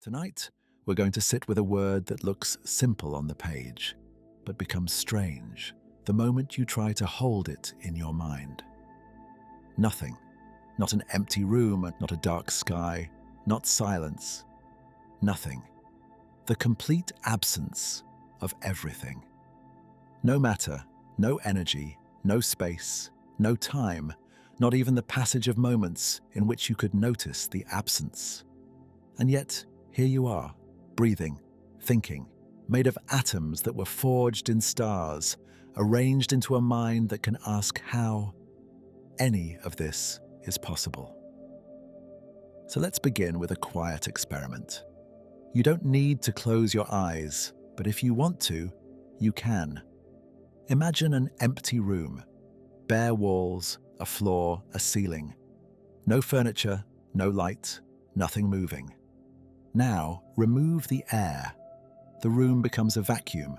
Tonight, we're going to sit with a word that looks simple on the page, but becomes strange the moment you try to hold it in your mind. Nothing. Not an empty room, not a dark sky, not silence. Nothing. The complete absence of everything. No matter, no energy, no space, no time, not even the passage of moments in which you could notice the absence. And yet, here you are, breathing, thinking, made of atoms that were forged in stars, arranged into a mind that can ask how any of this is possible. So let's begin with a quiet experiment. You don't need to close your eyes, but if you want to, you can. Imagine an empty room, bare walls, a floor, a ceiling. No furniture, no light, nothing moving. Now, remove the air. The room becomes a vacuum.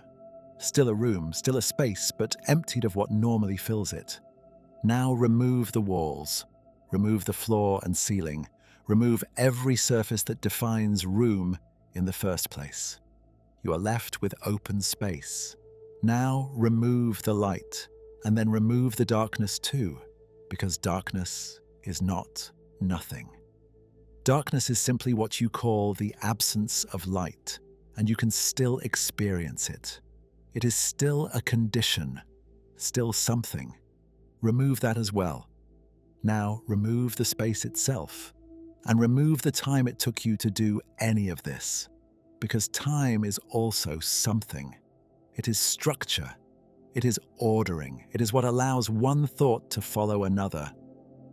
Still a room, still a space, but emptied of what normally fills it. Now remove the walls. Remove the floor and ceiling. Remove every surface that defines room in the first place. You are left with open space. Now remove the light, and then remove the darkness too, because darkness is not nothing. Darkness is simply what you call the absence of light, and you can still experience it. It is still a condition, still something. Remove that as well. Now remove the space itself, and remove the time it took you to do any of this, because time is also something. It is structure. It is ordering. It is what allows one thought to follow another.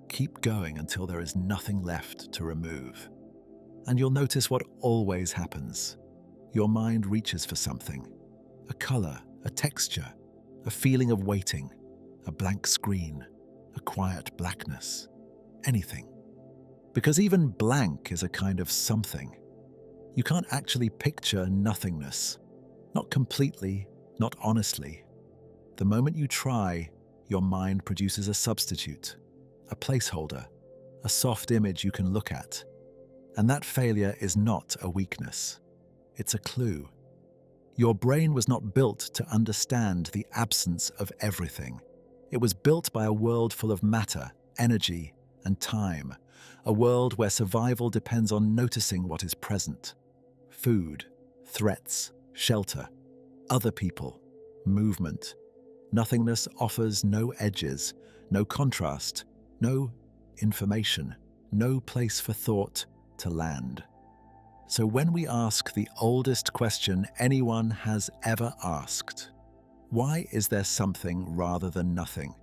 Keep going until there is nothing left to remove. And you'll notice what always happens. Your mind reaches for something. A color, a texture, a feeling of waiting, a blank screen, a quiet blackness, anything. Because even blank is a kind of something. You can't actually picture nothingness. Not completely, not honestly. The moment you try, your mind produces a substitute. A placeholder, a soft image you can look at. And that failure is not a weakness. It's a clue. Your brain was not built to understand the absence of everything. It was built by a world full of matter, energy, and time. A world where survival depends on noticing what is present. Food, threats, shelter, other people, movement. Nothingness offers no edges, no contrast, no information, no place for thought to land. So when we ask the oldest question anyone has ever asked, why is there something rather than nothing?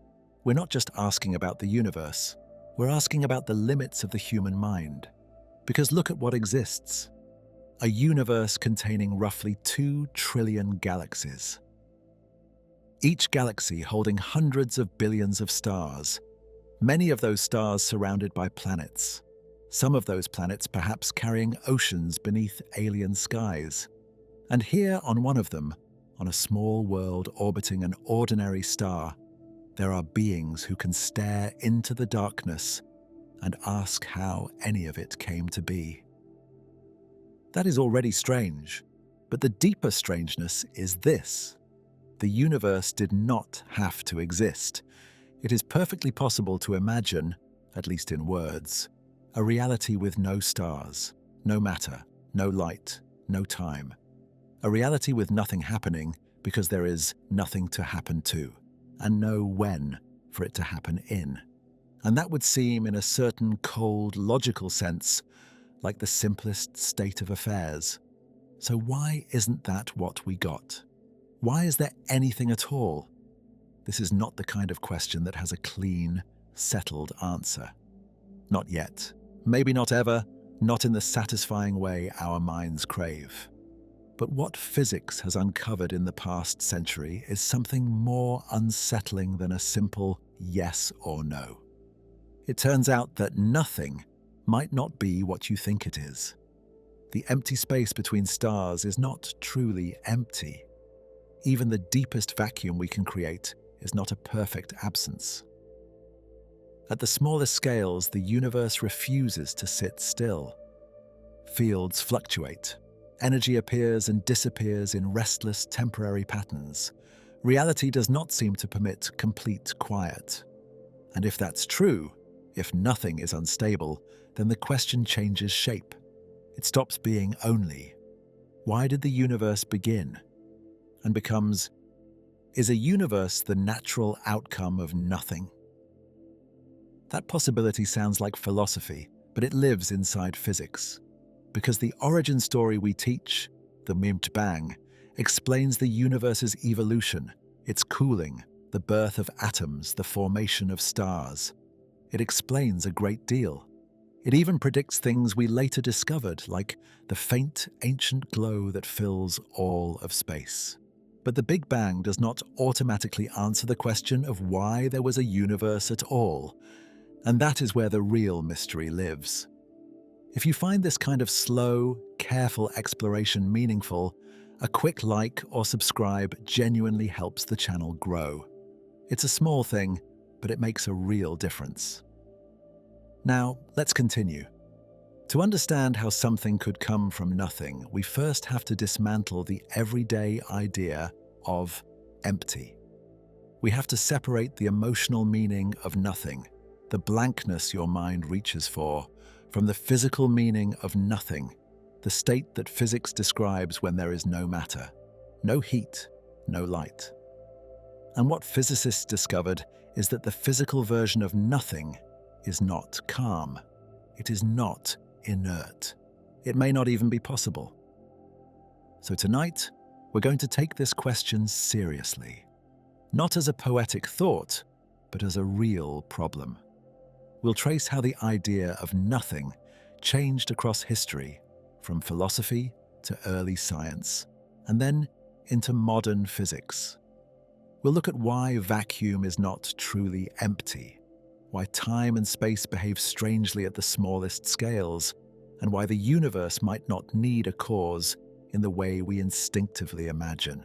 We're not just asking about the universe, we're asking about the limits of the human mind. Because look at what exists. A universe containing roughly 2 trillion galaxies. Each galaxy holding hundreds of billions of stars. Many of those stars surrounded by planets. Some of those planets perhaps carrying oceans beneath alien skies. And here on one of them, on a small world orbiting an ordinary star, there are beings who can stare into the darkness and ask how any of it came to be. That is already strange, but the deeper strangeness is this. The universe did not have to exist. It is perfectly possible to imagine, at least in words, a reality with no stars, no matter, no light, no time. A reality with nothing happening because there is nothing to happen to, and no when for it to happen in. And that would seem, in a certain cold, logical sense, like the simplest state of affairs. So why isn't that what we got? Why is there anything at all? This is not the kind of question that has a clean, settled answer. Not yet. Maybe not ever, not in the satisfying way our minds crave. But what physics has uncovered in the past century is something more unsettling than a simple yes or no. It turns out that nothing might not be what you think it is. The empty space between stars is not truly empty. Even the deepest vacuum we can create is not a perfect absence. At the smallest scales, the universe refuses to sit still. Fields fluctuate. Energy appears and disappears in restless, temporary patterns. Reality does not seem to permit complete quiet. And if that's true, if nothing is unstable, then the question changes shape. It stops being only, why did the universe begin? And becomes, is a universe the natural outcome of nothing? That possibility sounds like philosophy, but it lives inside physics. Because the origin story we teach, the Bang, explains the universe's evolution, its cooling, the birth of atoms, the formation of stars. It explains a great deal. It even predicts things we later discovered, like the faint, ancient glow that fills all of space. But the Big Bang does not automatically answer the question of why there was a universe at all, and that is where the real mystery lives. If you find this kind of slow, careful exploration meaningful, a quick like or subscribe genuinely helps the channel grow. It's a small thing, but it makes a real difference. Now, let's continue. To understand how something could come from nothing, we first have to dismantle the everyday idea of empty. We have to separate the emotional meaning of nothing, the blankness your mind reaches for, from the physical meaning of nothing, the state that physics describes when there is no matter, no heat, no light. And what physicists discovered is that the physical version of nothing is not calm. It is not inert. It may not even be possible. So tonight, we're going to take this question seriously, not as a poetic thought, but as a real problem. We'll trace how the idea of nothing changed across history, from philosophy to early science, and then into modern physics. We'll look at why vacuum is not truly empty, why time and space behave strangely at the smallest scales, and why the universe might not need a cause in the way we instinctively imagine.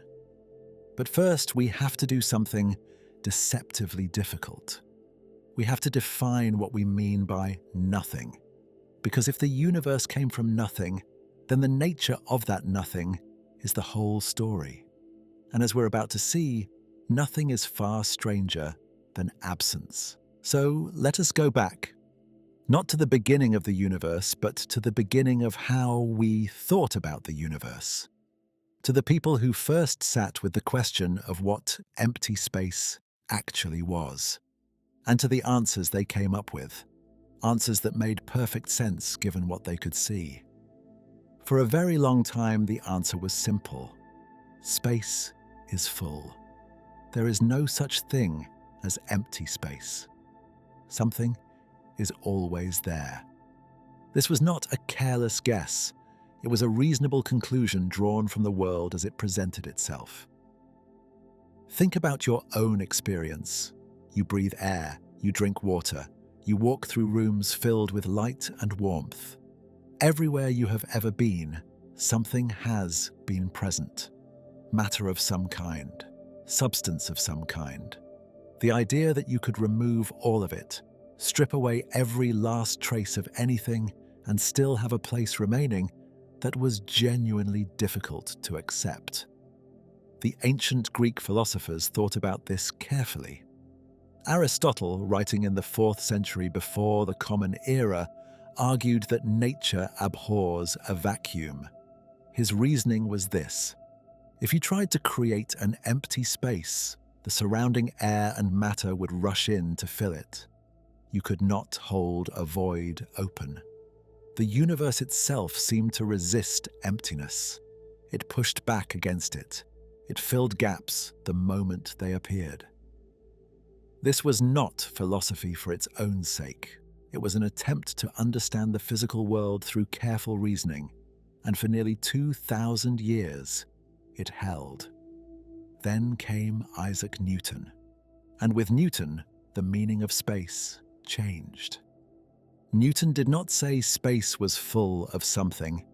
But first, we have to do something deceptively difficult. We have to define what we mean by nothing. Because if the universe came from nothing, then the nature of that nothing is the whole story. And as we're about to see, nothing is far stranger than absence. So let us go back, not to the beginning of the universe, but to the beginning of how we thought about the universe. To the people who first sat with the question of what empty space actually was. And to the answers they came up with, answers that made perfect sense given what they could see. For a very long time, the answer was simple. Space is full. There is no such thing as empty space. Something is always there. This was not a careless guess. It was a reasonable conclusion drawn from the world as it presented itself. Think about your own experience. You breathe air, you drink water, you walk through rooms filled with light and warmth. Everywhere you have ever been, something has been present. Matter of some kind, substance of some kind. The idea that you could remove all of it, strip away every last trace of anything, and still have a place remaining, that was genuinely difficult to accept. The ancient Greek philosophers thought about this carefully. Aristotle, writing in the 4th century before the Common Era, argued that nature abhors a vacuum. His reasoning was this: if you tried to create an empty space, the surrounding air and matter would rush in to fill it. You could not hold a void open. The universe itself seemed to resist emptiness. It pushed back against it. It filled gaps the moment they appeared. This was not philosophy for its own sake. It was an attempt to understand the physical world through careful reasoning, and for nearly 2,000 years, it held. Then came Isaac Newton, and with Newton, the meaning of space changed. Newton did not say space was full of something.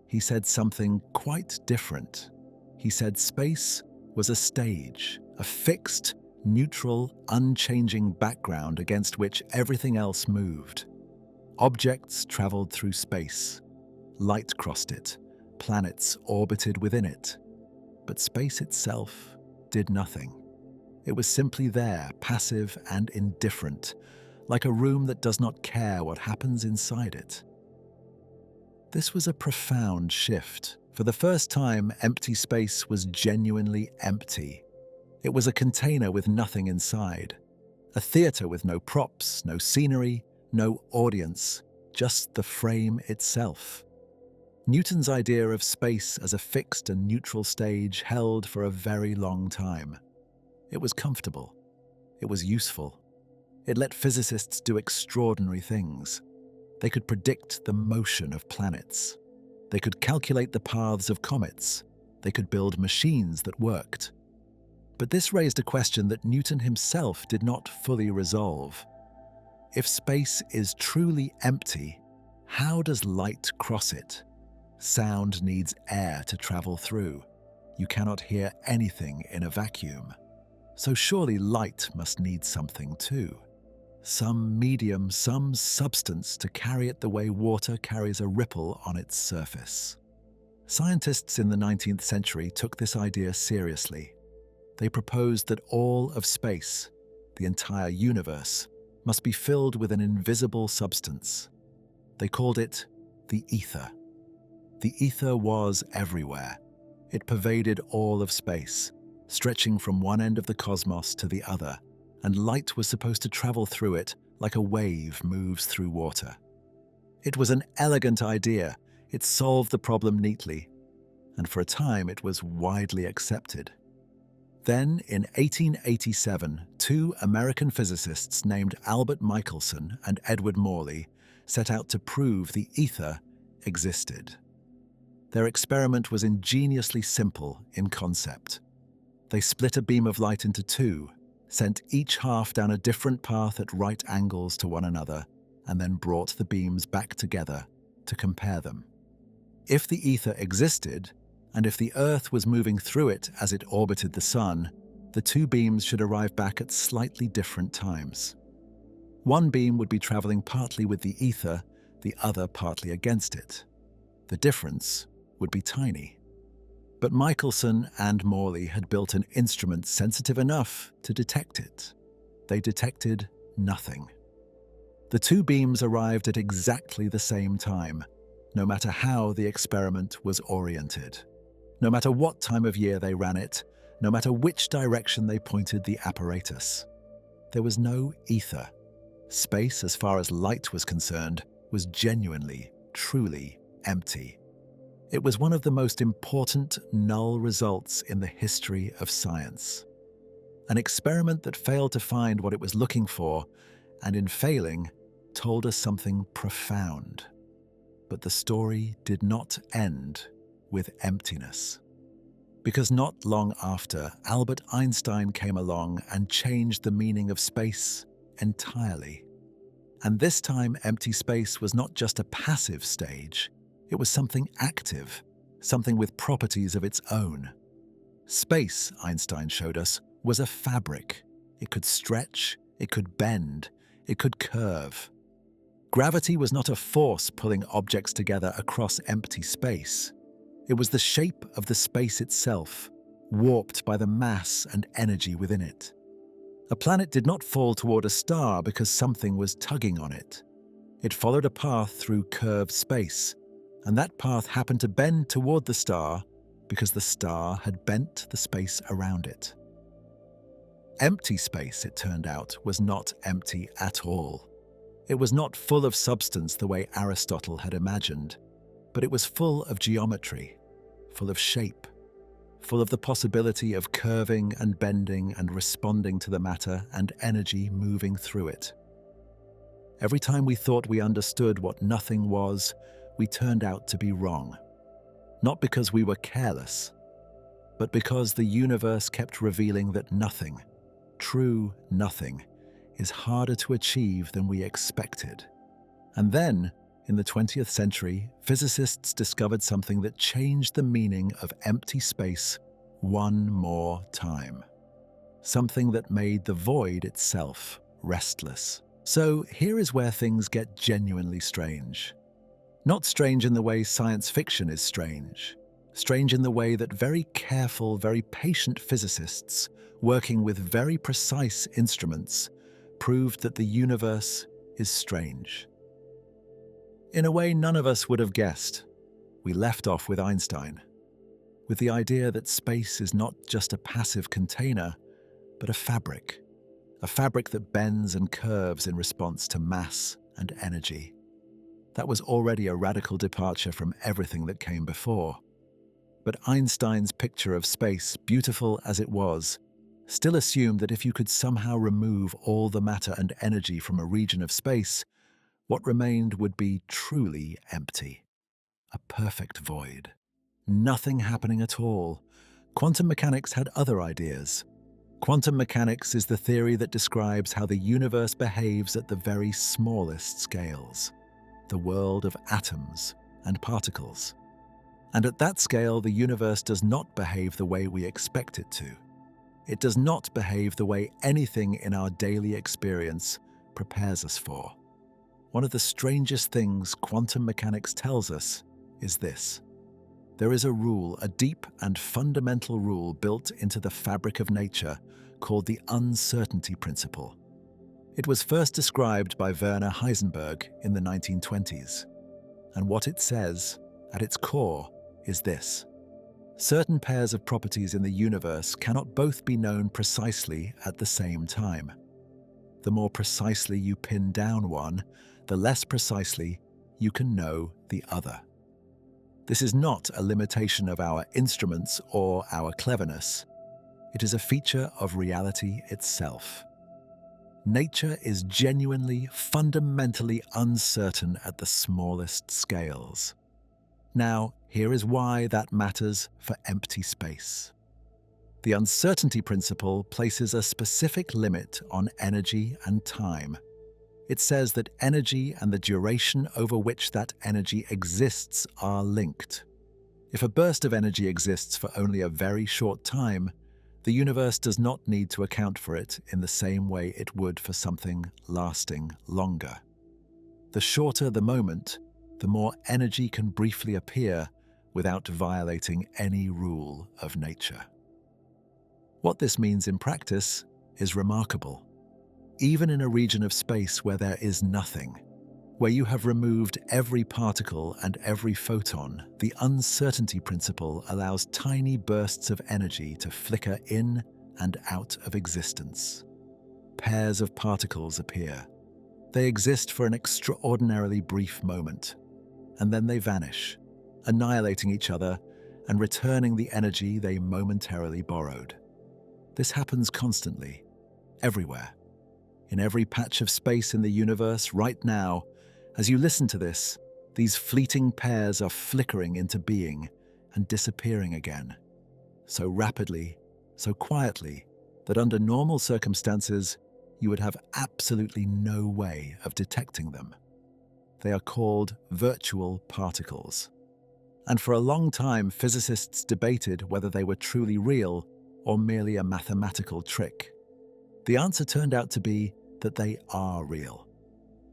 He said something quite different. He said space was a stage, a fixed, neutral, unchanging background against which everything else moved. Objects traveled through space. light crossed it, planets orbited within it. But space itself did nothing. It was simply there, passive and indifferent, like a room that does not care what happens inside it. This was a profound shift. For the first time, empty space was genuinely empty. It was a container with nothing inside. A theater with no props, no scenery, no audience, just the frame itself. Newton's idea of space as a fixed and neutral stage held for a very long time. It was comfortable. It was useful. It let physicists do extraordinary things. They could predict the motion of planets. They could calculate the paths of comets. They could build machines that worked. But this raised a question that Newton himself did not fully resolve. If space is truly empty, how does light cross it? Sound needs air to travel through. You cannot hear anything in a vacuum. So surely light must need something too. Some medium, some substance to carry it the way water carries a ripple on its surface. Scientists in the 19th century took this idea seriously. They proposed that all of space, the entire universe, must be filled with an invisible substance. They called it the ether. The ether was everywhere. It pervaded all of space, stretching from one end of the cosmos to the other, and light was supposed to travel through it like a wave moves through water. It was an elegant idea. It solved the problem neatly, and for a time it was widely accepted. Then, in 1887, two American physicists named Albert Michelson and Edward Morley set out to prove the ether existed. Their experiment was ingeniously simple in concept. They split a beam of light into two, sent each half down a different path at right angles to one another, and then brought the beams back together to compare them. If the ether existed, and if the Earth was moving through it as it orbited the Sun, the two beams should arrive back at slightly different times. One beam would be traveling partly with the ether, the other partly against it. The difference would be tiny. But Michelson and Morley had built an instrument sensitive enough to detect it. They detected nothing. The two beams arrived at exactly the same time, no matter how the experiment was oriented. No matter what time of year they ran it, no matter which direction they pointed the apparatus. There was no ether. Space, as far as light was concerned, was genuinely, truly empty. It was one of the most important null results in the history of science. An experiment that failed to find what it was looking for, and in failing, told us something profound. But the story did not end with emptiness. Because not long after, Albert Einstein came along and changed the meaning of space entirely. And this time, empty space was not just a passive stage. It was something active, something with properties of its own. Space, Einstein showed us, was a fabric. It could stretch, it could bend, it could curve. Gravity was not a force pulling objects together across empty space. It was the shape of the space itself, warped by the mass and energy within it. A planet did not fall toward a star because something was tugging on it. It followed a path through curved space, and that path happened to bend toward the star because the star had bent the space around it. Empty space, it turned out, was not empty at all. It was not full of substance the way Aristotle had imagined, but it was full of geometry, full of shape, full of the possibility of curving and bending and responding to the matter and energy moving through it. Every time we thought we understood what nothing was, we turned out to be wrong. Not because we were careless, but because the universe kept revealing that nothing, true nothing, is harder to achieve than we expected. And then, in the 20th century, physicists discovered something that changed the meaning of empty space one more time. Something that made the void itself restless. So here is where things get genuinely strange. Not strange in the way science fiction is strange. Strange in the way that very careful, very patient physicists, working with very precise instruments, proved that the universe is strange. In a way none of us would have guessed, we left off with Einstein, with the idea that space is not just a passive container, but a fabric that bends and curves in response to mass and energy. That was already a radical departure from everything that came before. But Einstein's picture of space, beautiful as it was, still assumed that if you could somehow remove all the matter and energy from a region of space, what remained would be truly empty. A perfect void. Nothing happening at all. Quantum mechanics had other ideas. Quantum mechanics is the theory that describes how the universe behaves at the very smallest scales, the world of atoms and particles. And at that scale, the universe does not behave the way we expect it to. It does not behave the way anything in our daily experience prepares us for. One of the strangest things quantum mechanics tells us is this. There is a rule, a deep and fundamental rule built into the fabric of nature called the uncertainty principle. It was first described by Werner Heisenberg in the 1920s. And what it says, at its core, is this. Certain pairs of properties in the universe cannot both be known precisely at the same time. The more precisely you pin down one, the less precisely you can know the other. This is not a limitation of our instruments or our cleverness. It is a feature of reality itself. Nature is genuinely, fundamentally uncertain at the smallest scales. Now, here is why that matters for empty space. The uncertainty principle places a specific limit on energy and time. It says that energy and the duration over which that energy exists are linked. If a burst of energy exists for only a very short time, the universe does not need to account for it in the same way it would for something lasting longer. The shorter the moment, the more energy can briefly appear without violating any rule of nature. What this means in practice is remarkable. Even in a region of space where there is nothing, where you have removed every particle and every photon, the uncertainty principle allows tiny bursts of energy to flicker in and out of existence. Pairs of particles appear. They exist for an extraordinarily brief moment, and then they vanish, annihilating each other and returning the energy they momentarily borrowed. This happens constantly, everywhere. In every patch of space in the universe right now, as you listen to this, these fleeting pairs are flickering into being and disappearing again, so rapidly, so quietly, that under normal circumstances, you would have absolutely no way of detecting them. They are called virtual particles. And for a long time, physicists debated whether they were truly real or merely a mathematical trick. The answer turned out to be that they are real.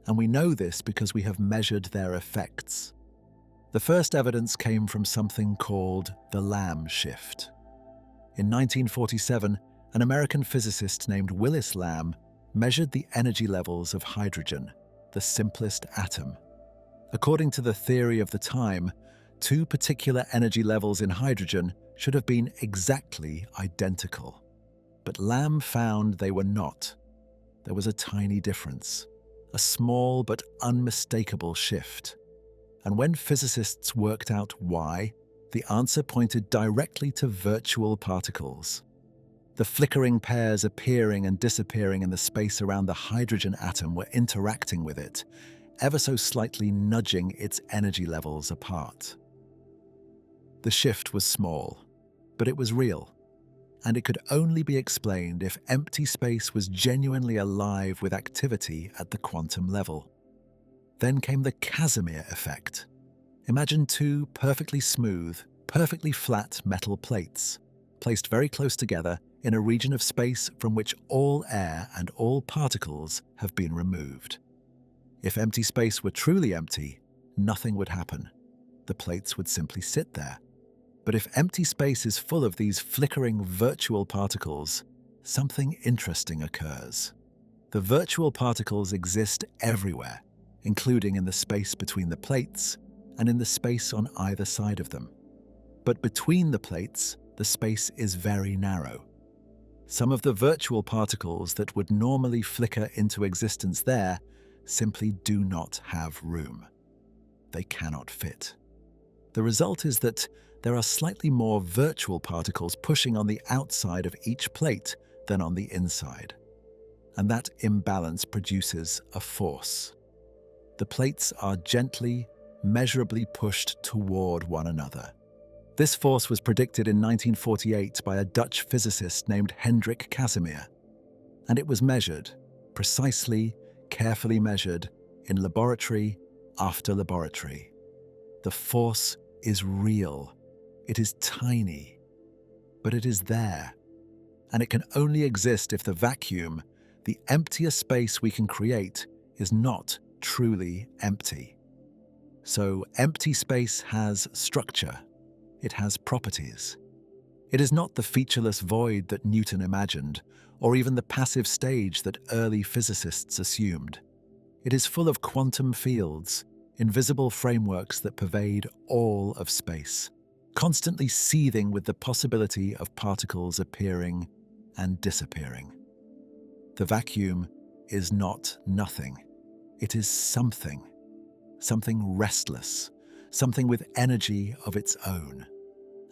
And we know this because we have measured their effects. The first evidence came from something called the Lamb shift. In 1947, an American physicist named Willis Lamb measured the energy levels of hydrogen, the simplest atom. According to the theory of the time, two particular energy levels in hydrogen should have been exactly identical. But Lamb found they were not. There was a tiny difference, a small but unmistakable shift. And when physicists worked out why, the answer pointed directly to virtual particles. The flickering pairs appearing and disappearing in the space around the hydrogen atom were interacting with it, ever so slightly nudging its energy levels apart. The shift was small, but it was real. And it could only be explained if empty space was genuinely alive with activity at the quantum level. Then came the Casimir effect. Imagine two perfectly smooth, perfectly flat metal plates, placed very close together in a region of space from which all air and all particles have been removed. If empty space were truly empty, nothing would happen. The plates would simply sit there. But if empty space is full of these flickering virtual particles, something interesting occurs. The virtual particles exist everywhere, including in the space between the plates and in the space on either side of them. But between the plates, the space is very narrow. Some of the virtual particles that would normally flicker into existence there simply do not have room. They cannot fit. The result is that there are slightly more virtual particles pushing on the outside of each plate than on the inside. And that imbalance produces a force. The plates are gently, measurably pushed toward one another. This force was predicted in 1948 by a Dutch physicist named Hendrik Casimir, and it was measured, precisely, carefully measured, in laboratory after laboratory. The force is real. It is tiny, but it is there, and it can only exist if the vacuum, the emptier space we can create, is not truly empty. So empty space has structure. It has properties. It is not the featureless void that Newton imagined, or even the passive stage that early physicists assumed. It is full of quantum fields, invisible frameworks that pervade all of space, constantly seething with the possibility of particles appearing and disappearing. The vacuum is not nothing. It is something restless, something with energy of its own.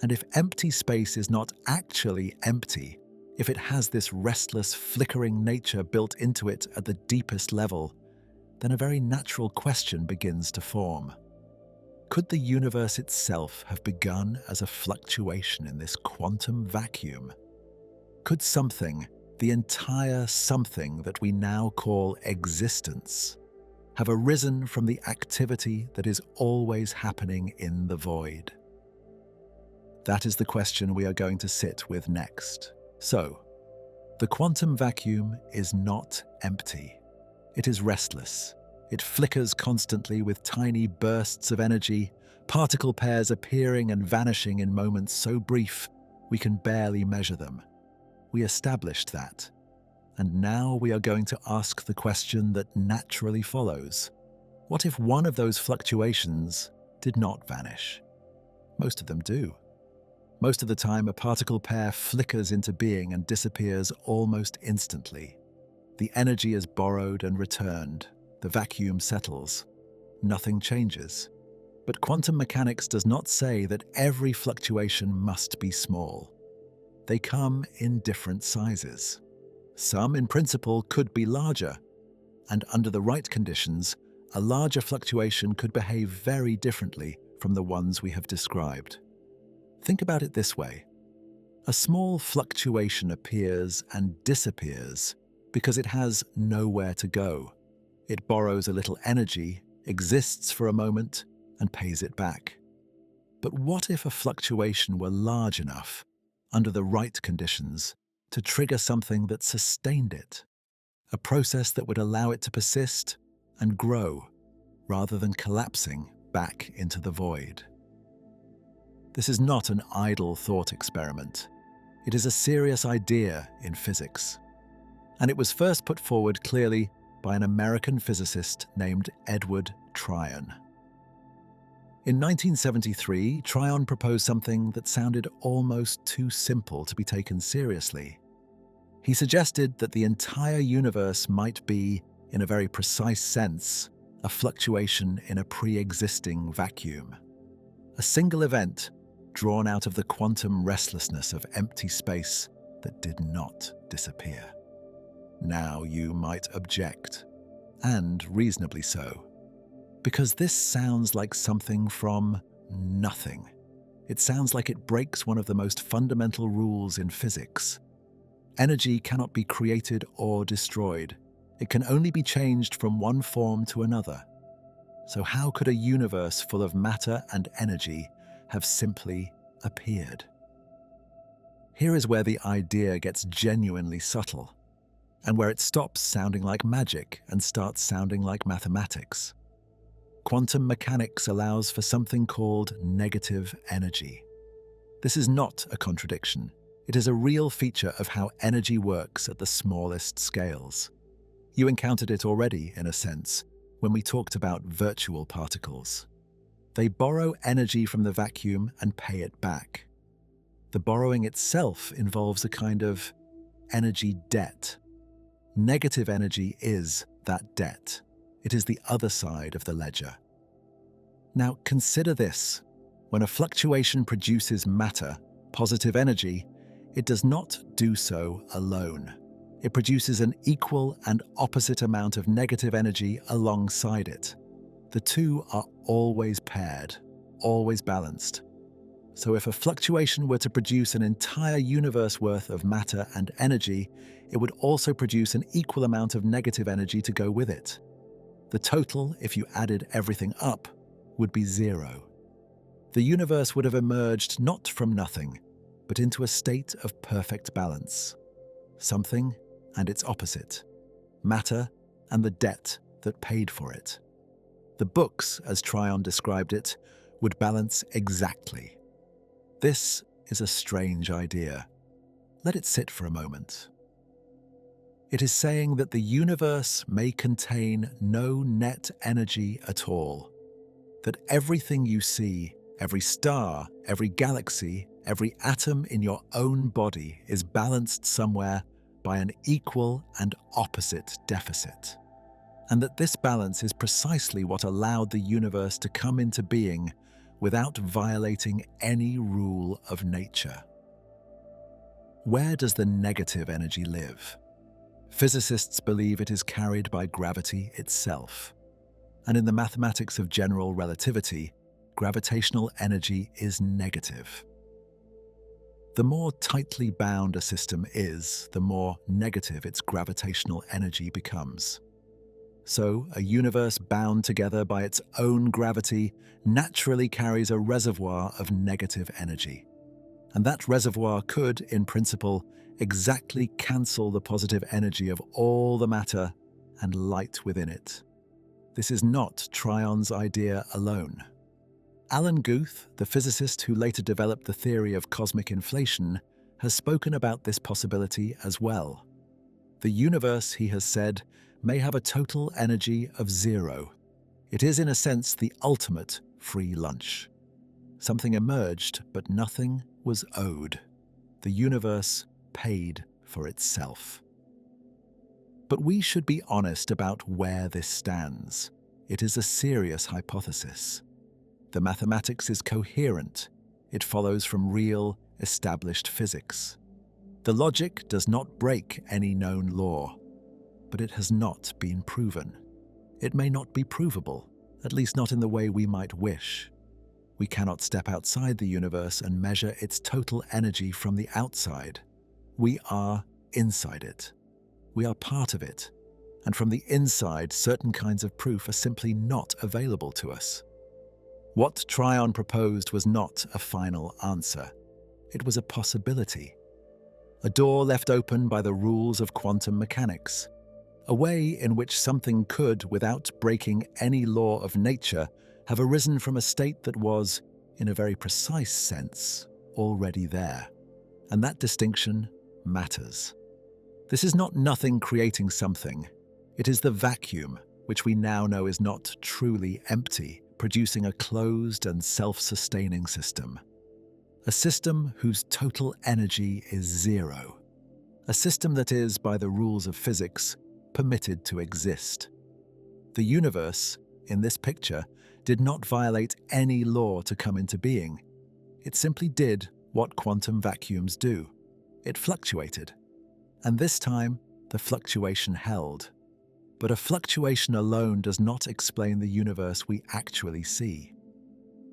And if empty space is not actually empty, if it has this restless, flickering nature built into it at the deepest level, then a very natural question begins to form. Could the universe itself have begun as a fluctuation in this quantum vacuum? Could something, the entire something that we now call existence, have arisen from the activity that is always happening in the void? That is the question we are going to sit with next. So, the quantum vacuum is not empty. It is restless. It flickers constantly with tiny bursts of energy, particle pairs appearing and vanishing in moments so brief we can barely measure them. We established that. And now we are going to ask the question that naturally follows. What if one of those fluctuations did not vanish? Most of them do. Most of the time, a particle pair flickers into being and disappears almost instantly. The energy is borrowed and returned. The vacuum settles. Nothing changes. But quantum mechanics does not say that every fluctuation must be small. They come in different sizes. Some, in principle, could be larger, and under the right conditions, a larger fluctuation could behave very differently from the ones we have described. Think about it this way. A small fluctuation appears and disappears because it has nowhere to go. It borrows a little energy, exists for a moment, and pays it back. But what if a fluctuation were large enough, under the right conditions, to trigger something that sustained it? A process that would allow it to persist and grow, rather than collapsing back into the void. This is not an idle thought experiment. It is a serious idea in physics. And it was first put forward clearly by an American physicist named Edward Tryon. In 1973, Tryon proposed something that sounded almost too simple to be taken seriously. He suggested that the entire universe might be, in a very precise sense, a fluctuation in a pre-existing vacuum. A single event drawn out of the quantum restlessness of empty space that did not disappear. Now you might object, and reasonably so, because this sounds like something from nothing. It sounds like it breaks one of the most fundamental rules in physics. Energy cannot be created or destroyed. It can only be changed from one form to another. So how could a universe full of matter and energy have simply appeared? Here is where the idea gets genuinely subtle, and where it stops sounding like magic and starts sounding like mathematics. quantum mechanics allows for something called negative energy. This is not a contradiction. It is a real feature of how energy works at the smallest scales. You encountered it already, in a sense, when we talked about virtual particles. They borrow energy from the vacuum and pay it back. The borrowing itself involves a kind of energy debt. Negative energy is that debt. It is the other side of the ledger. Now consider this. When a fluctuation produces matter, positive energy, it does not do so alone. It produces an equal and opposite amount of negative energy alongside it. The two are always paired, always balanced. So if a fluctuation were to produce an entire universe worth of matter and energy, it would also produce an equal amount of negative energy to go with it. The total, if you added everything up, would be zero. The universe would have emerged not from nothing, but into a state of perfect balance. Something and its opposite. Matter and the debt that paid for it. The books, as Tryon described it, would balance exactly. This is a strange idea. Let it sit for a moment. It is saying that the universe may contain no net energy at all. That everything you see, every star, every galaxy, every atom in your own body is balanced somewhere by an equal and opposite deficit. And that this balance is precisely what allowed the universe to come into being without violating any rule of nature. Where does the negative energy live? Physicists believe it is carried by gravity itself. And in the mathematics of general relativity, gravitational energy is negative. The more tightly bound a system is, the more negative its gravitational energy becomes. So, a universe bound together by its own gravity naturally carries a reservoir of negative energy. And that reservoir could, in principle, exactly cancel the positive energy of all the matter and light within it. This is not Tryon's idea alone. Alan Guth, the physicist who later developed the theory of cosmic inflation, has spoken about this possibility as well. The universe, he has said, may have a total energy of zero. It is, in a sense, the ultimate free lunch. Something emerged, but nothing was owed. The universe paid for itself. But we should be honest about where this stands. It is a serious hypothesis. The mathematics is coherent. It follows from real, established physics. The logic does not break any known law, but it has not been proven. It may not be provable, at least not in the way we might wish. We cannot step outside the universe and measure its total energy from the outside. We are inside it. We are part of it. And from the inside, certain kinds of proof are simply not available to us. What Tryon proposed was not a final answer. It was a possibility. A door left open by the rules of quantum mechanics. A way in which something could, without breaking any law of nature, have arisen from a state that was, in a very precise sense, already there. And that distinction matters. This is not nothing creating something. It is the vacuum, which we now know is not truly empty, producing a closed and self-sustaining system. A system whose total energy is zero. A system that is, by the rules of physics, permitted to exist. The universe, in this picture, did not violate any law to come into being. It simply did what quantum vacuums do. It fluctuated. And this time, the fluctuation held. But a fluctuation alone does not explain the universe we actually see.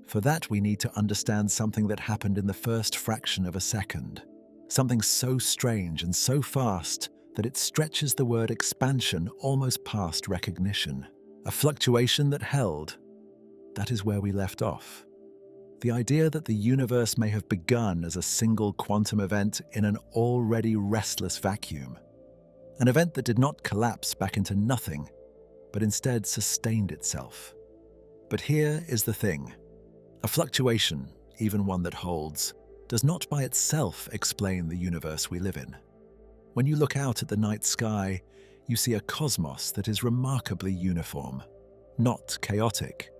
For that, we need to understand something that happened in the first fraction of a second. Something so strange and so fast that it stretches the word expansion almost past recognition. A fluctuation that held. That is where we left off. The idea that the universe may have begun as a single quantum event in an already restless vacuum. An event that did not collapse back into nothing, but instead sustained itself. But here is the thing. A fluctuation, even one that holds, does not by itself explain the universe we live in. When you look out at the night sky, you see a cosmos that is remarkably uniform, not chaotic,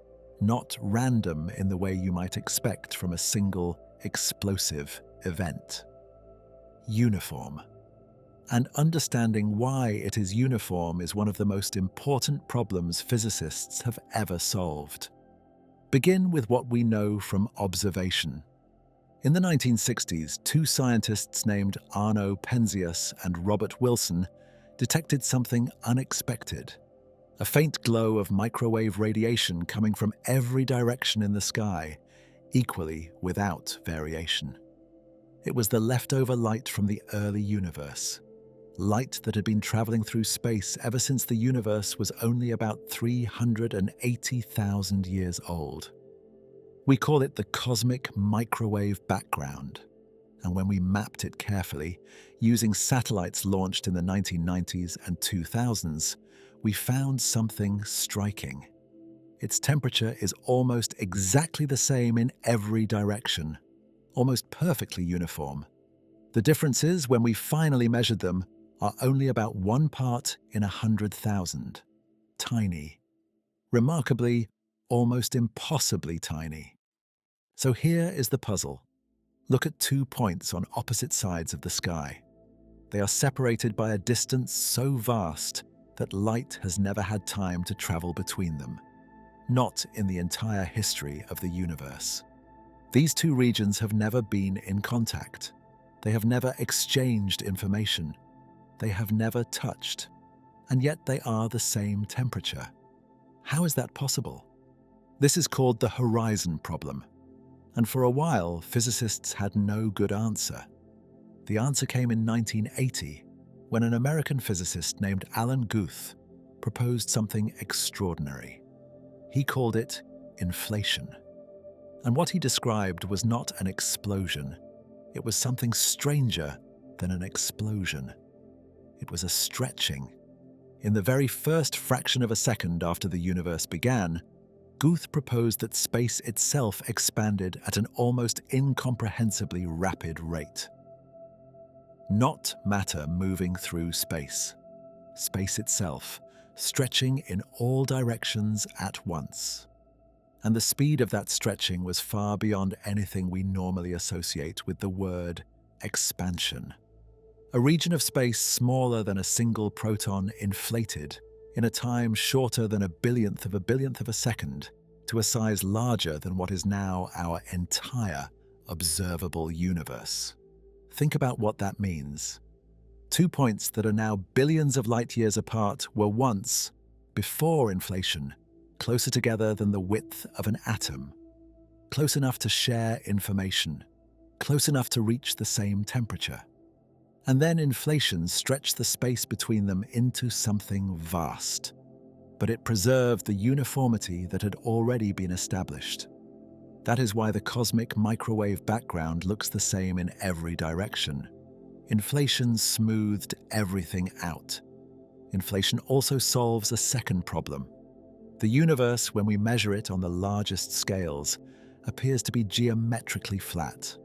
not random in the way you might expect from a single explosive event. Uniform. And understanding why it is uniform is one of the most important problems physicists have ever solved. Begin with what we know from observation. In the 1960s, two scientists named Arno Penzias and Robert Wilson detected something unexpected: a faint glow of microwave radiation coming from every direction in the sky, equally without variation. It was the leftover light from the early universe, light that had been traveling through space ever since the universe was only about 380,000 years old. We call it the cosmic microwave background, and when we mapped it carefully, using satellites launched in the 1990s and 2000s, we found something striking. Its temperature is almost exactly the same in every direction, almost perfectly uniform. The differences, when we finally measured them, are only about 1 part in 100,000. Tiny. Remarkably, almost impossibly tiny. So here is the puzzle. Look at 2 points on opposite sides of the sky. They are separated by a distance so vast that light has never had time to travel between them. Not in the entire history of the universe. These two regions have never been in contact. They have never exchanged information. They have never touched. And yet they are the same temperature. How is that possible? This is called the horizon problem. And for a while, physicists had no good answer. The answer came in 1980, when an American physicist named Alan Guth proposed something extraordinary. He called it inflation. And what he described was not an explosion. It was something stranger than an explosion. It was a stretching. In the very first fraction of a second after the universe began, Guth proposed that space itself expanded at an almost incomprehensibly rapid rate. Not matter moving through space. Space itself, stretching in all directions at once. And the speed of that stretching was far beyond anything we normally associate with the word expansion. A region of space smaller than a single proton inflated in a time shorter than a billionth of a second to a size larger than what is now our entire observable universe. Think about what that means. 2 points that are now billions of light years apart were once, before inflation, closer together than the width of an atom, close enough to share information, close enough to reach the same temperature. And then inflation stretched the space between them into something vast. But it preserved the uniformity that had already been established. That is why the cosmic microwave background looks the same in every direction. Inflation smoothed everything out. Inflation also solves a second problem. The universe, when we measure it on the largest scales, appears to be geometrically flat.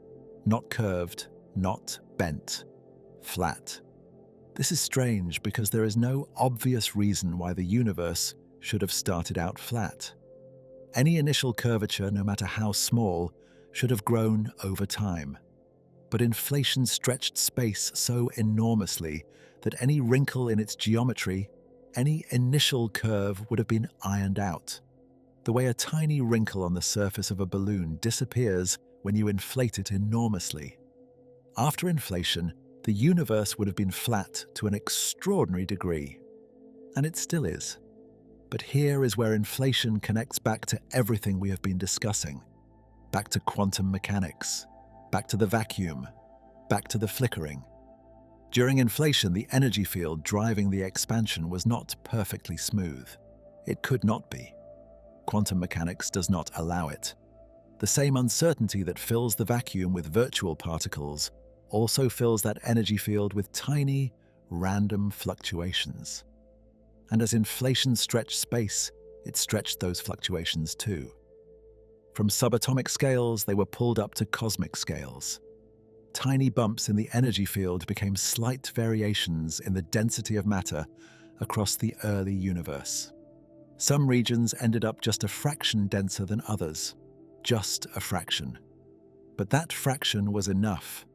Not curved, not bent. Flat. This is strange because there is no obvious reason why the universe should have started out flat. Any initial curvature, no matter how small, should have grown over time. But inflation stretched space so enormously that any wrinkle in its geometry, any initial curve would have been ironed out. The way a tiny wrinkle on the surface of a balloon disappears when you inflate it enormously. After inflation, the universe would have been flat to an extraordinary degree. And it still is. But here is where inflation connects back to everything we have been discussing. Back to quantum mechanics. Back to the vacuum. Back to the flickering. During inflation, the energy field driving the expansion was not perfectly smooth. It could not be. Quantum mechanics does not allow it. The same uncertainty that fills the vacuum with virtual particles also fills that energy field with tiny, random fluctuations. And as inflation stretched space, it stretched those fluctuations too. From subatomic scales, they were pulled up to cosmic scales. Tiny bumps in the energy field became slight variations in the density of matter across the early universe. Some regions ended up just a fraction denser than others. Just a fraction. But that fraction was enough.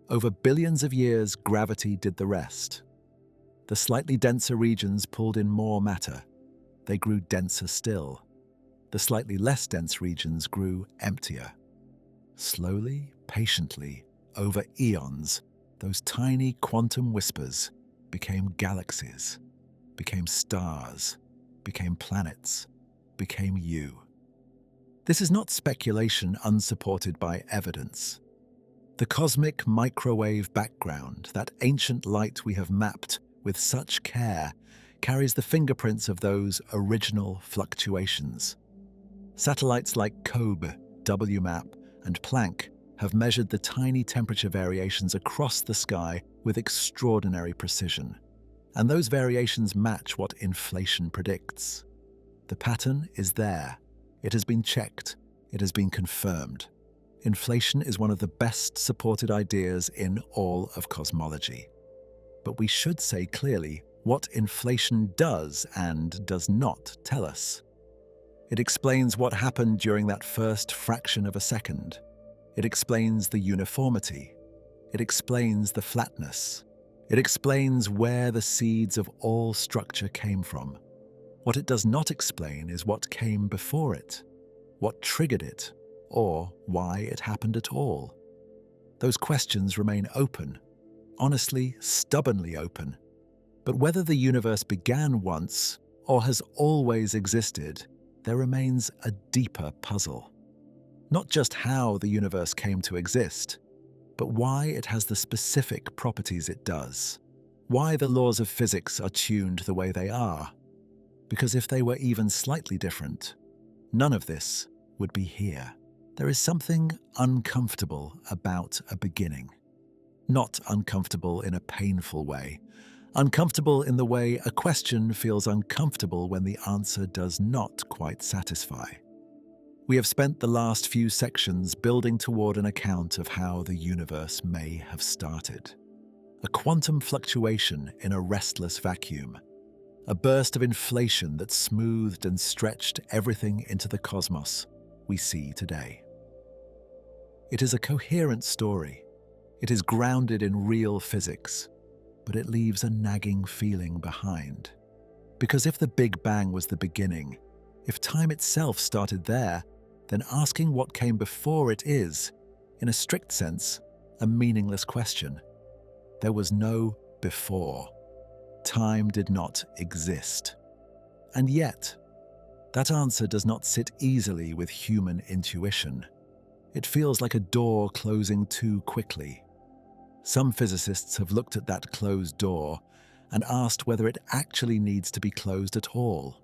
Over billions of years, gravity did the rest. The slightly denser regions pulled in more matter. They grew denser still. The slightly less dense regions grew emptier. Slowly, patiently, over eons, those tiny quantum whispers became galaxies, became stars, became planets, became you. This is not speculation unsupported by evidence. The cosmic microwave background, that ancient light we have mapped with such care, carries the fingerprints of those original fluctuations. Satellites like COBE, WMAP, and Planck have measured the tiny temperature variations across the sky with extraordinary precision. And those variations match what inflation predicts. The pattern is there. It has been checked. It has been confirmed. Inflation is one of the best supported ideas in all of cosmology. But we should say clearly what inflation does and does not tell us. It explains what happened during that first fraction of a second. It explains the uniformity. It explains the flatness. It explains where the seeds of all structure came from. What it does not explain is what came before it, what triggered it, or why it happened at all. Those questions remain open, honestly, stubbornly open. But whether the universe began once or has always existed, there remains a deeper puzzle. Not just how the universe came to exist, but why it has the specific properties it does. Why the laws of physics are tuned the way they are. Because if they were even slightly different, none of this would be here. There is something uncomfortable about a beginning. Not uncomfortable in a painful way. Uncomfortable in the way a question feels uncomfortable when the answer does not quite satisfy. We have spent the last few sections building toward an account of how the universe may have started. A quantum fluctuation in a restless vacuum. A burst of inflation that smoothed and stretched everything into the cosmos we see today. It is a coherent story. It is grounded in real physics, but it leaves a nagging feeling behind. Because if the Big Bang was the beginning, if time itself started there, then asking what came before it is, in a strict sense, a meaningless question. There was no before. Time did not exist. And yet, that answer does not sit easily with human intuition. It feels like a door closing too quickly. Some physicists have looked at that closed door and asked whether it actually needs to be closed at all.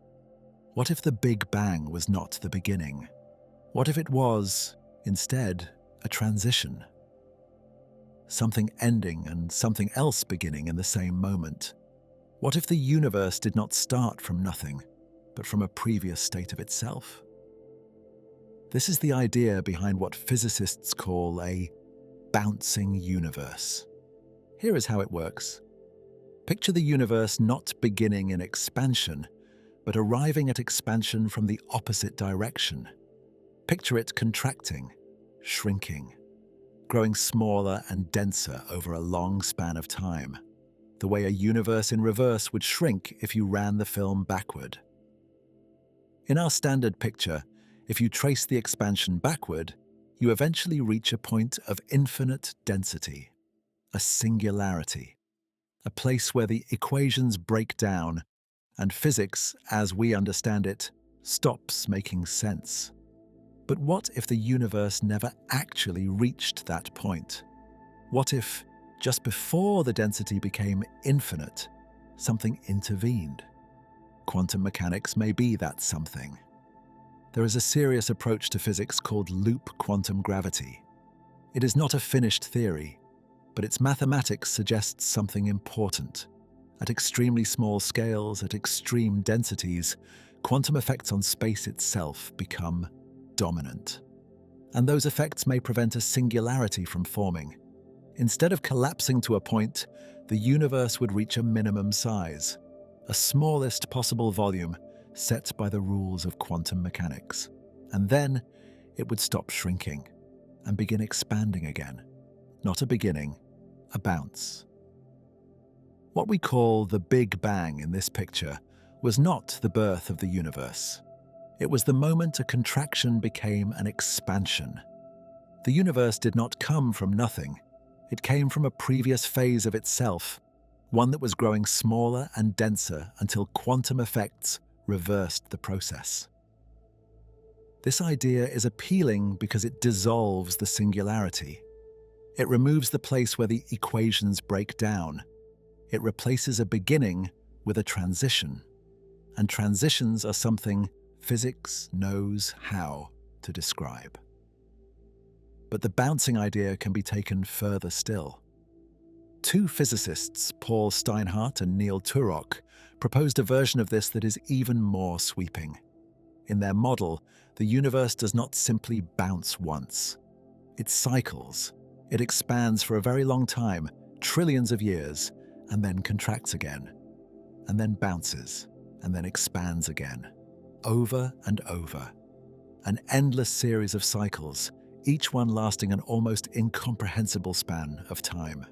What if the Big Bang was not the beginning? What if it was, instead, a transition? Something ending and something else beginning in the same moment. What if the universe did not start from nothing, but from a previous state of itself? This is the idea behind what physicists call a bouncing universe. Here is how it works. Picture the universe not beginning in expansion, but arriving at expansion from the opposite direction. Picture it contracting, shrinking, growing smaller and denser over a long span of time, the way a universe in reverse would shrink if you ran the film backward. In our standard picture, if you trace the expansion backward, you eventually reach a point of infinite density, a singularity, a place where the equations break down and physics, as we understand it, stops making sense. But what if the universe never actually reached that point? What if, just before the density became infinite, something intervened? Quantum mechanics may be that something. There is a serious approach to physics called loop quantum gravity. It is not a finished theory, but its mathematics suggests something important. At extremely small scales, at extreme densities, quantum effects on space itself become dominant. And those effects may prevent a singularity from forming. Instead of collapsing to a point, the universe would reach a minimum size, a smallest possible volume set by the rules of quantum mechanics. And then it would stop shrinking and begin expanding again. Not a beginning, a bounce. What we call the Big Bang in this picture was not the birth of the universe. It was the moment a contraction became an expansion. The universe did not come from nothing. It came from a previous phase of itself, one that was growing smaller and denser until quantum effects reversed the process. This idea is appealing because it dissolves the singularity. It removes the place where the equations break down. It replaces a beginning with a transition. And transitions are something physics knows how to describe. But the bouncing idea can be taken further still. Two physicists, Paul Steinhardt and Neil Turok, proposed a version of this that is even more sweeping. In their model, the universe does not simply bounce once. It cycles. It expands for a very long time, trillions of years, and then contracts again, and then bounces, and then expands again, over and over. An endless series of cycles, each one lasting an almost incomprehensible span of time.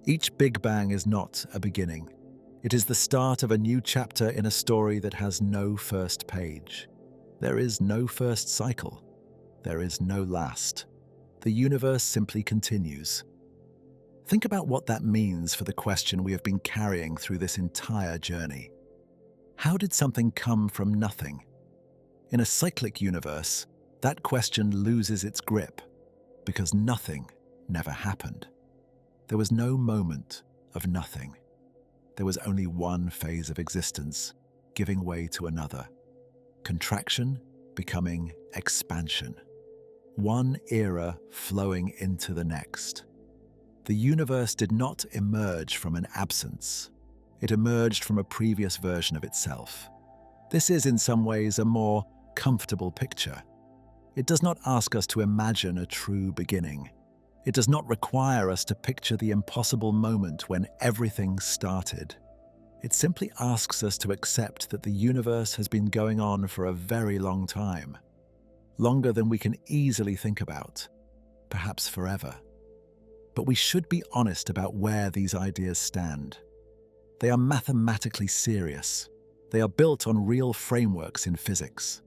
Each Big Bang is not a beginning. It is the start of a new chapter in a story that has no first page. There is no first cycle. There is no last. The universe simply continues. Think about what that means for the question we have been carrying through this entire journey. How did something come from nothing? In a cyclic universe, that question loses its grip because nothing never happened. There was no moment of nothing. There was only one phase of existence, giving way to another. Contraction becoming expansion. One era flowing into the next. The universe did not emerge from an absence. It emerged from a previous version of itself. This is, in some ways, a more comfortable picture. It does not ask us to imagine a true beginning. It does not require us to picture the impossible moment when everything started. It simply asks us to accept that the universe has been going on for a very long time. Longer than we can easily think about. Perhaps forever. But we should be honest about where these ideas stand. They are mathematically serious. They are built on real frameworks in physics.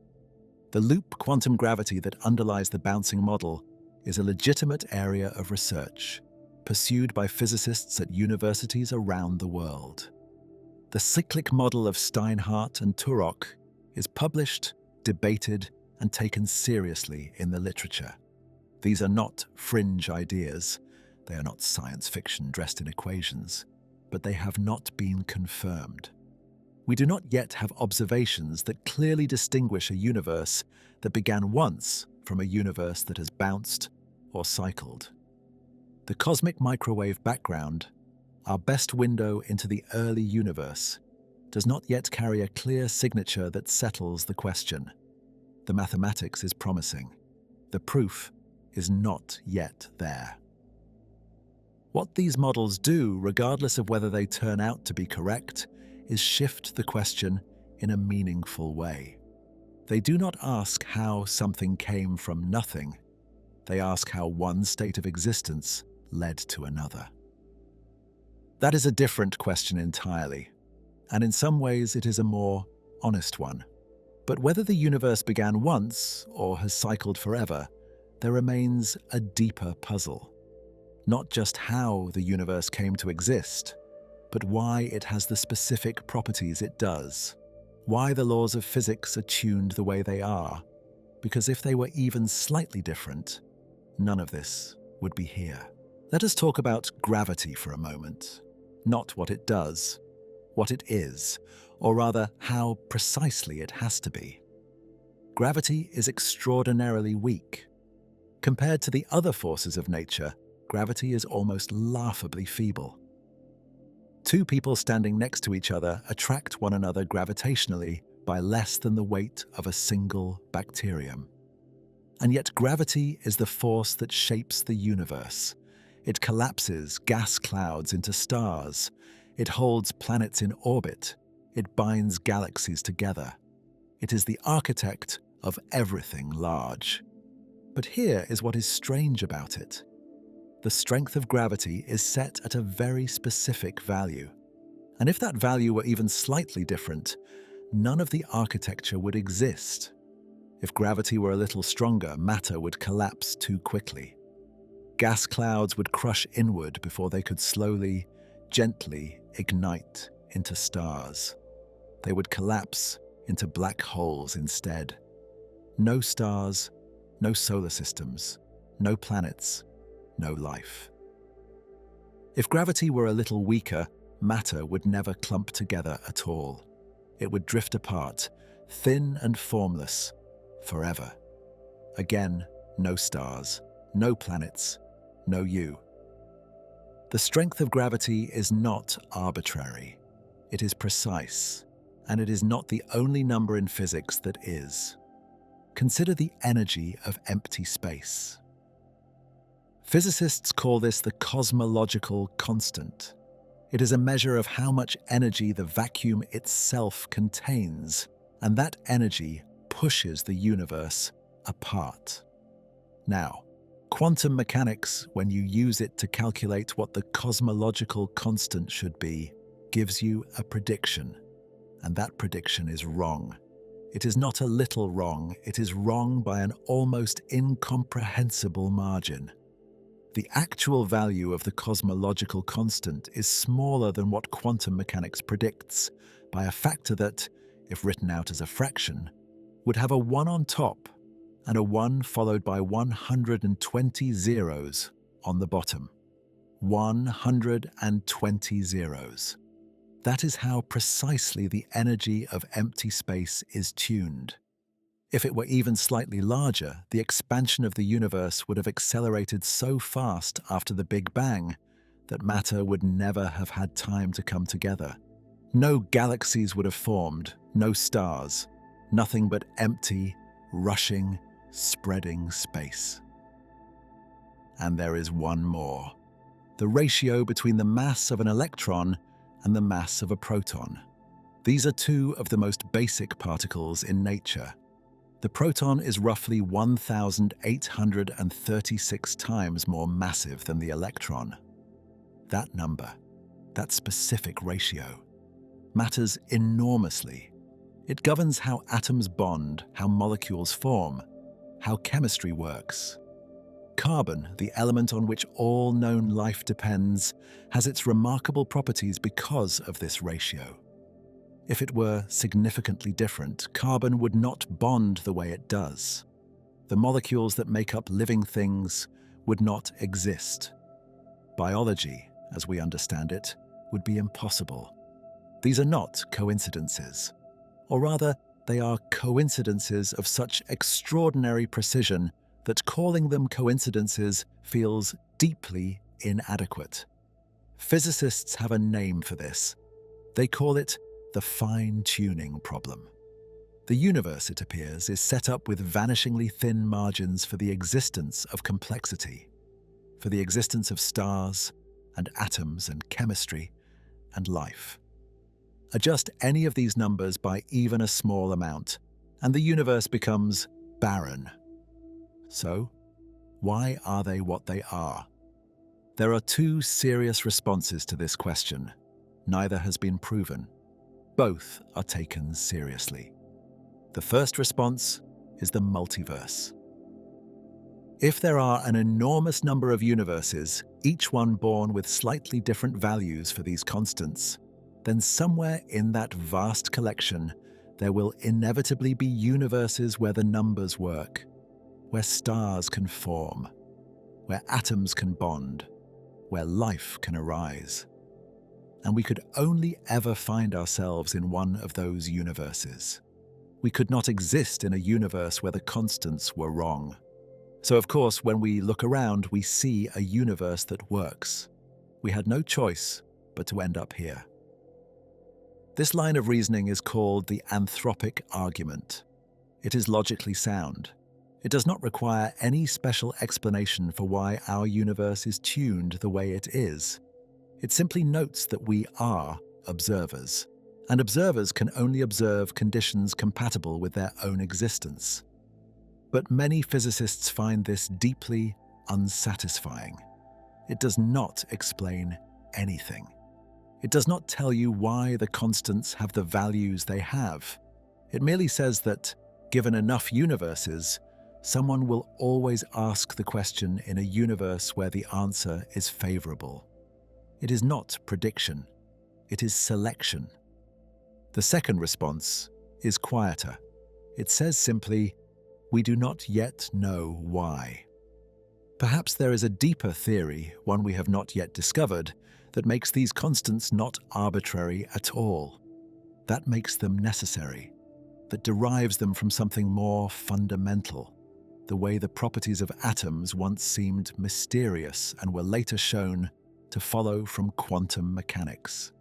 The loop quantum gravity that underlies the bouncing model is a legitimate area of research, pursued by physicists at universities around the world. The cyclic model of Steinhardt and Turok is published, debated, and taken seriously in the literature. These are not fringe ideas. They are not science fiction dressed in equations, but they have not been confirmed. We do not yet have observations that clearly distinguish a universe that began once from a universe that has bounced or cycled. The cosmic microwave background, our best window into the early universe, does not yet carry a clear signature that settles the question. The mathematics is promising. The proof is not yet there. What these models do, regardless of whether they turn out to be correct, is shift the question in a meaningful way. They do not ask how something came from nothing. They ask how one state of existence led to another. That is a different question entirely, and in some ways it is a more honest one. But whether the universe began once or has cycled forever, there remains a deeper puzzle. Not just how the universe came to exist, but why it has the specific properties it does. Why the laws of physics are tuned the way they are. Because if they were even slightly different, none of this would be here. Let us talk about gravity for a moment. Not what it does, what it is, or rather how precisely it has to be. Gravity is extraordinarily weak. Compared to the other forces of nature, gravity is almost laughably feeble. Two people standing next to each other attract one another gravitationally by less than the weight of a single bacterium. And yet gravity is the force that shapes the universe. It collapses gas clouds into stars. It holds planets in orbit. It binds galaxies together. It is the architect of everything large. But here is what is strange about it. The strength of gravity is set at a very specific value. And if that value were even slightly different, none of the architecture would exist. If gravity were a little stronger, matter would collapse too quickly. Gas clouds would crush inward before they could slowly, gently ignite into stars. They would collapse into black holes instead. No stars, no solar systems, no planets, no life. If gravity were a little weaker, matter would never clump together at all. It would drift apart, thin and formless, forever. Again, no stars, no planets, no you. The strength of gravity is not arbitrary. It is precise, and it is not the only number in physics that is. Consider the energy of empty space. Physicists call this the cosmological constant. It is a measure of how much energy the vacuum itself contains, and that energy pushes the universe apart. Now, quantum mechanics, when you use it to calculate what the cosmological constant should be, gives you a prediction, and that prediction is wrong. It is not a little wrong, it is wrong by an almost incomprehensible margin. The actual value of the cosmological constant is smaller than what quantum mechanics predicts, by a factor that, if written out as a fraction, would have a 1 on top and a 1 followed by 120 zeros on the bottom. 120 zeros. That is how precisely the energy of empty space is tuned. If it were even slightly larger, the expansion of the universe would have accelerated so fast after the Big Bang that matter would never have had time to come together. No galaxies would have formed, no stars, nothing but empty, rushing, spreading space. And there is one more. The ratio between the mass of an electron and the mass of a proton. These are two of the most basic particles in nature. The proton is roughly 1,836 times more massive than the electron. That number, that specific ratio, matters enormously. It governs how atoms bond, how molecules form, how chemistry works. Carbon, the element on which all known life depends, has its remarkable properties because of this ratio. If it were significantly different, carbon would not bond the way it does. The molecules that make up living things would not exist. Biology, as we understand it, would be impossible. These are not coincidences. Or rather, they are coincidences of such extraordinary precision that calling them coincidences feels deeply inadequate. Physicists have a name for this. They call it the fine-tuning problem. The universe, it appears, is set up with vanishingly thin margins for the existence of complexity, for the existence of stars and atoms and chemistry and life. Adjust any of these numbers by even a small amount, and the universe becomes barren. So, why are they what they are? There are two serious responses to this question. Neither has been proven. Both are taken seriously. The first response is the multiverse. If there are an enormous number of universes, each one born with slightly different values for these constants, then somewhere in that vast collection, there will inevitably be universes where the numbers work, where stars can form, where atoms can bond, where life can arise. And we could only ever find ourselves in one of those universes. We could not exist in a universe where the constants were wrong. So of course, when we look around, we see a universe that works. We had no choice but to end up here. This line of reasoning is called the anthropic argument. It is logically sound. It does not require any special explanation for why our universe is tuned the way it is. It simply notes that we are observers, and observers can only observe conditions compatible with their own existence. But many physicists find this deeply unsatisfying. It does not explain anything. It does not tell you why the constants have the values they have. It merely says that, given enough universes, someone will always ask the question in a universe where the answer is favorable. It is not prediction. It is selection. The second response is quieter. It says simply, "We do not yet know why." Perhaps there is a deeper theory, one we have not yet discovered, that makes these constants not arbitrary at all. That makes them necessary, that derives them from something more fundamental, the way the properties of atoms once seemed mysterious and were later shown to follow from quantum mechanics.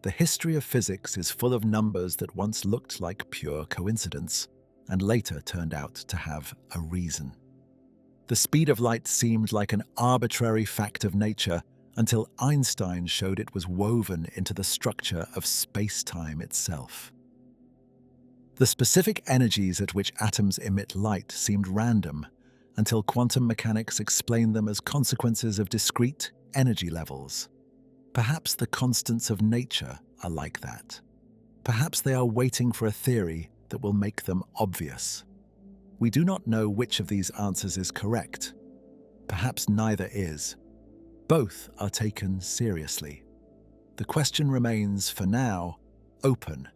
The history of physics is full of numbers that once looked like pure coincidence and later turned out to have a reason. The speed of light seemed like an arbitrary fact of nature until Einstein showed it was woven into the structure of space-time itself. The specific energies at which atoms emit light seemed random until quantum mechanics explained them as consequences of discrete energy levels. Perhaps the constants of nature are like that. Perhaps they are waiting for a theory that will make them obvious. We do not know which of these answers is correct. Perhaps neither is. Both are taken seriously. The question remains, for now, open.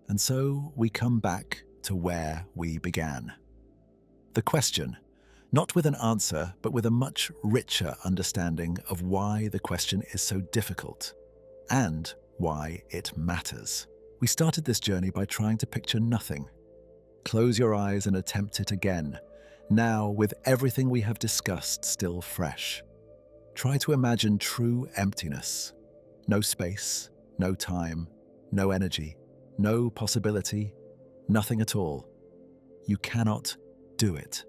And so we come back to where we began. The question, not with an answer, but with a much richer understanding of why the question is so difficult and why it matters. We started this journey by trying to picture nothing. Close your eyes and attempt it again, now with everything we have discussed still fresh. Try to imagine true emptiness. No space, no time, no energy, no possibility, nothing at all. You cannot do it.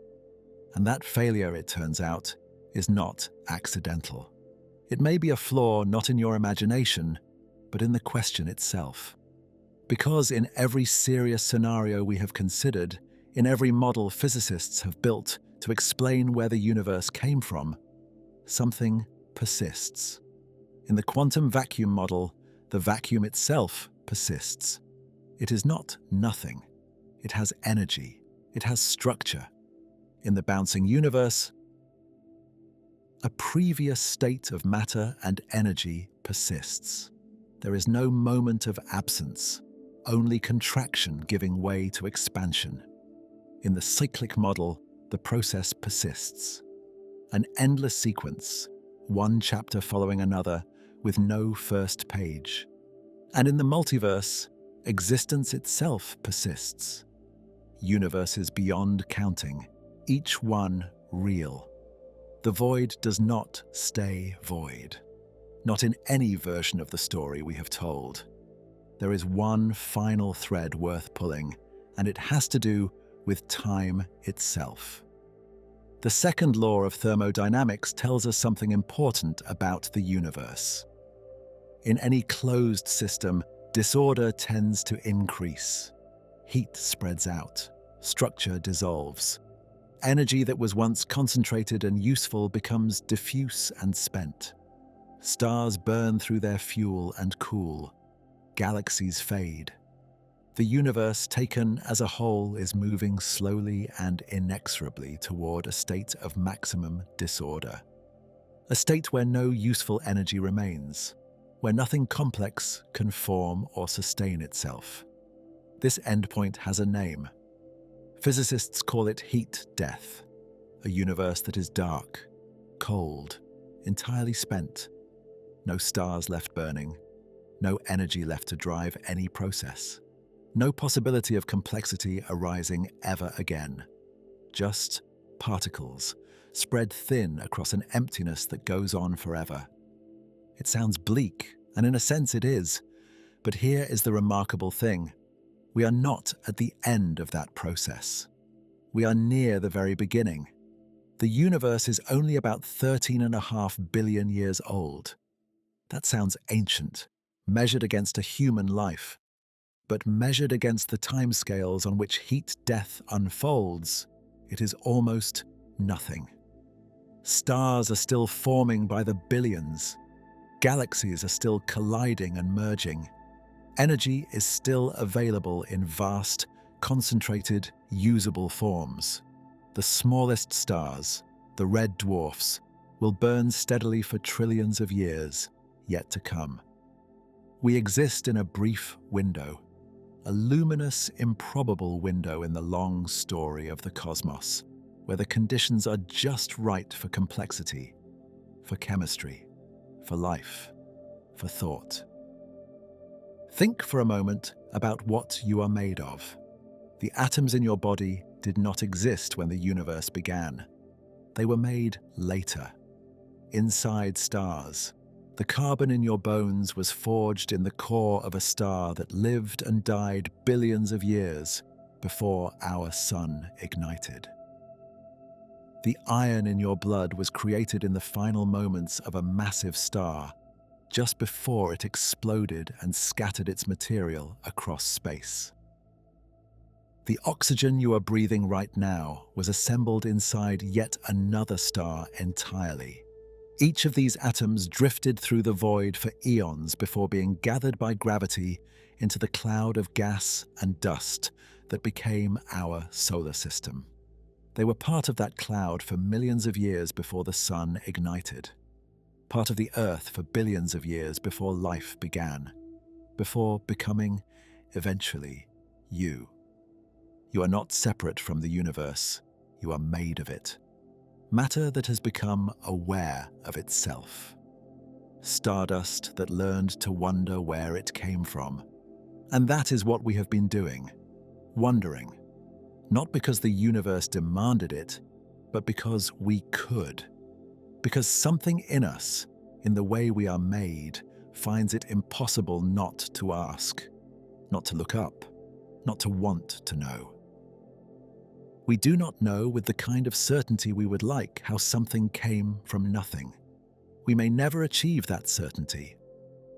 And that failure, it turns out, is not accidental. It may be a flaw not in your imagination, but in the question itself. Because in every serious scenario we have considered, in every model physicists have built to explain where the universe came from, something persists. In the quantum vacuum model, the vacuum itself persists. It is not nothing. It has energy. It has structure. In the bouncing universe, a previous state of matter and energy persists. There is no moment of absence, only contraction giving way to expansion. In the cyclic model, the process persists. An endless sequence, one chapter following another, with no first page. And in the multiverse, existence itself persists. Universes beyond counting, each one real. The void does not stay void. Not in any version of the story we have told. There is one final thread worth pulling, and it has to do with time itself. The second law of thermodynamics tells us something important about the universe. In any closed system, disorder tends to increase. Heat spreads out. Structure dissolves. Energy that was once concentrated and useful becomes diffuse and spent. Stars burn through their fuel and cool. Galaxies fade. The universe, taken as a whole, is moving slowly and inexorably toward a state of maximum disorder. A state where no useful energy remains, where nothing complex can form or sustain itself. This endpoint has a name. Physicists call it heat death, a universe that is dark, cold, entirely spent. No stars left burning, no energy left to drive any process. No possibility of complexity arising ever again. Just particles, spread thin across an emptiness that goes on forever. It sounds bleak, and in a sense it is, But here is the remarkable thing. We are not at the end of that process. We are near the very beginning. The universe is only about 13.5 billion years old. That sounds ancient, measured against a human life. But measured against the timescales on which heat-death unfolds, it is almost nothing. Stars are still forming by the billions. Galaxies are still colliding and merging. Energy is still available in vast, concentrated, usable forms. The smallest stars, the red dwarfs, will burn steadily for trillions of years yet to come. We exist in a brief window, a luminous, improbable window in the long story of the cosmos, where the conditions are just right for complexity, for chemistry, for life, for thought. Think for a moment about what you are made of. The atoms in your body did not exist when the universe began. They were made later, inside stars. The carbon in your bones was forged in the core of a star that lived and died billions of years before our sun ignited. The iron in your blood was created in the final moments of a massive star, just before it exploded and scattered its material across space. The oxygen you are breathing right now was assembled inside yet another star entirely. Each of these atoms drifted through the void for eons before being gathered by gravity into the cloud of gas and dust that became our solar system. They were part of that cloud for millions of years before the sun ignited. Part of the Earth for billions of years before life began, before becoming, eventually, you. You are not separate from the universe, you are made of it. Matter that has become aware of itself. Stardust that learned to wonder where it came from. And that is what we have been doing, wondering. Not because the universe demanded it, but because we could. Because something in us, in the way we are made, finds it impossible not to ask, not to look up, not to want to know. We do not know with the kind of certainty we would like how something came from nothing. We may never achieve that certainty.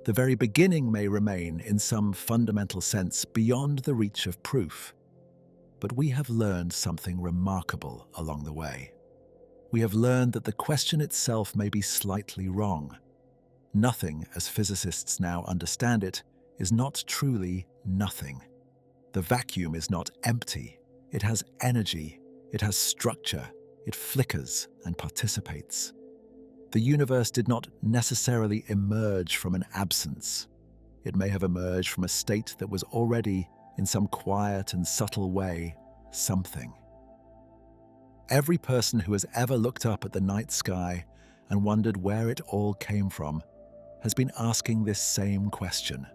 The very beginning may remain, in some fundamental sense, beyond the reach of proof. But we have learned something remarkable along the way. We have learned that the question itself may be slightly wrong. Nothing, as physicists now understand it, is not truly nothing. The vacuum is not empty. It has energy, it has structure, it flickers and participates. The universe did not necessarily emerge from an absence. It may have emerged from a state that was already, in some quiet and subtle way, something. Every person who has ever looked up at the night sky and wondered where it all came from has been asking this same question.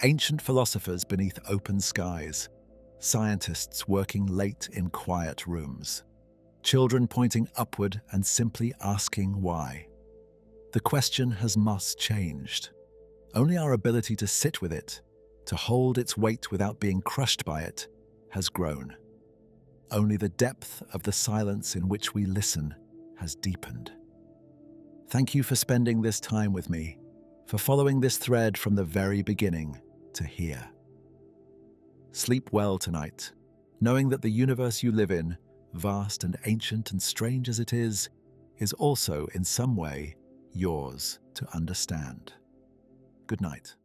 Ancient philosophers beneath open skies, scientists working late in quiet rooms, children pointing upward and simply asking why. The question has not changed. Only our ability to sit with it, to hold its weight without being crushed by it, has grown. Only the depth of the silence in which we listen has deepened. Thank you for spending this time with me, for following this thread from the very beginning to here. Sleep well tonight, knowing that the universe you live in, vast and ancient and strange as it is also in some way yours to understand. Good night.